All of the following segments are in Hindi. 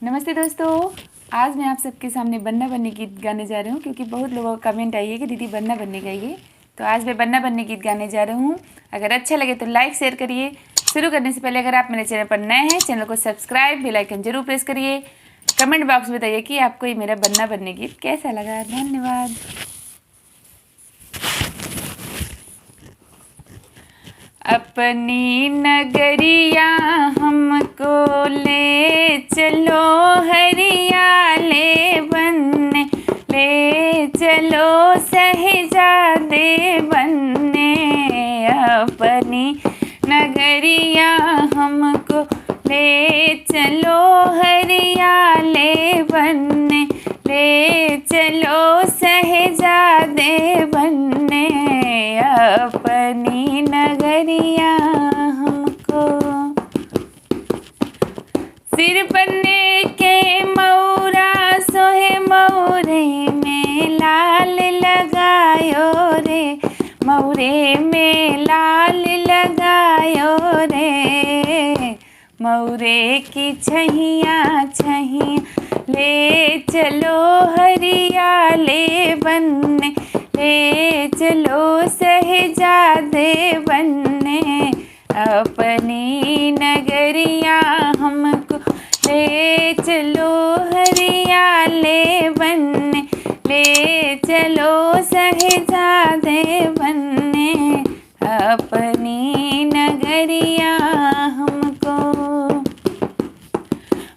नमस्ते दोस्तों, आज मैं आप सबके सामने बन्ना बनने गीत गाने जा रही हूँ क्योंकि बहुत लोगों का कमेंट आई है कि दीदी बन्ना बनने गाइए। तो आज मैं बन्ना बनने गीत गाने जा रही हूँ। अगर अच्छा लगे तो लाइक शेयर करिए। शुरू करने से पहले अगर आप मेरे चैनल पर नए हैं, चैनल को सब्सक्राइब, बेल आइकन जरूर प्रेस करिए। कमेंट बॉक्स में बताइए कि आपको ये मेरा बन्ना बनने गीत कैसा लगा। धन्यवाद। अपनी नगरिया हमको ले चलो, हरियाले बनने ले चलो, शहजादे बनने। अपनी नगरिया हमको ले चलो, हरियाले बनने ले चलो, शहजादे बनने। अपनी नगरिया हमको सिर बनने के मौरा सोहे, मौरे में लाल लगायो रे, मौरे में लाल लगायो रे। मौरे की छैया छैया ले चलो, हरियाले बनने ले चलो, शहजादे बनने। अपनी नगरिया हमको ले चलो, हरियाले बनने ले चलो, शहजादे बनने। अपनी नगरिया हमको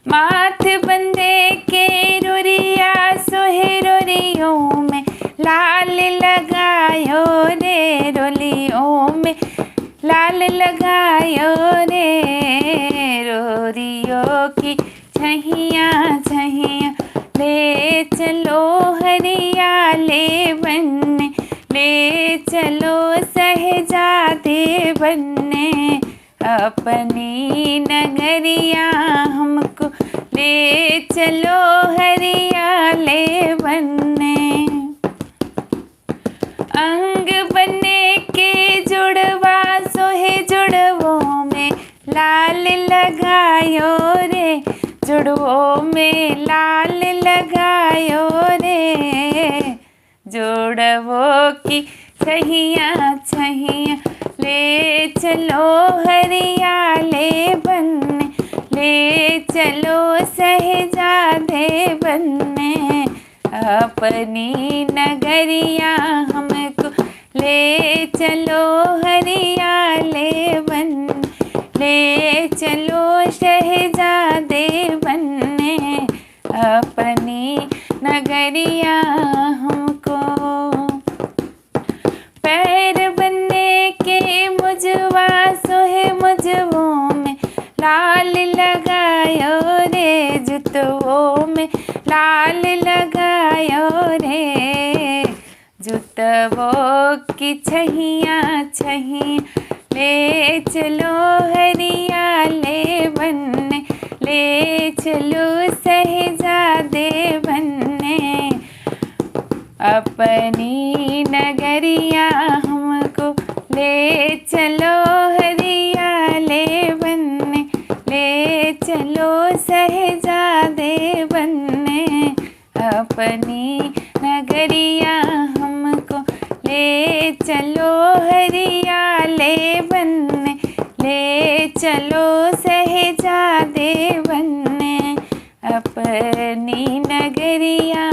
माथ बंदे के रोरिया सोहे, रोरियों में लाल लगायो रे, रोलियों में लाल लगायो रे। रोरियों की छैया छैया ले चलो, हरियाले बनने ले चलो, शहजादे बनने। अपनी नगरिया हमको ले चलो, हरियाले बनने। अंग बनने के जुड़वा सोहे, जुड़वों में लाल लगायो रे, जुड़वों में लाल लगायो रे। जुड़वों की छैया छैया ले चलो, हरियाले बनने ले चलो, शहजादे बनने। अपनी नगरिया हमको ले चलो, हरियाले बनने ले चलो, शहजादे बनने। अपनी नगरिया हमको पैर बनने के मुझवा सोहे, मुझवों में लाल लगायो रे, जुतवों में लाल लगायो रे। जुतवों की छैया छैया ले चलो, हरियाले बनने ले चलो, शहजादे बनने। अपनी नगरिया हमको ले चलो, हरियाले बनने ले चलो, शहजादे बनने। अपनी नगरिया हमको ले चलो, हरियाले बनने ले चलो, शहजादे बनने। अपनी नगरिया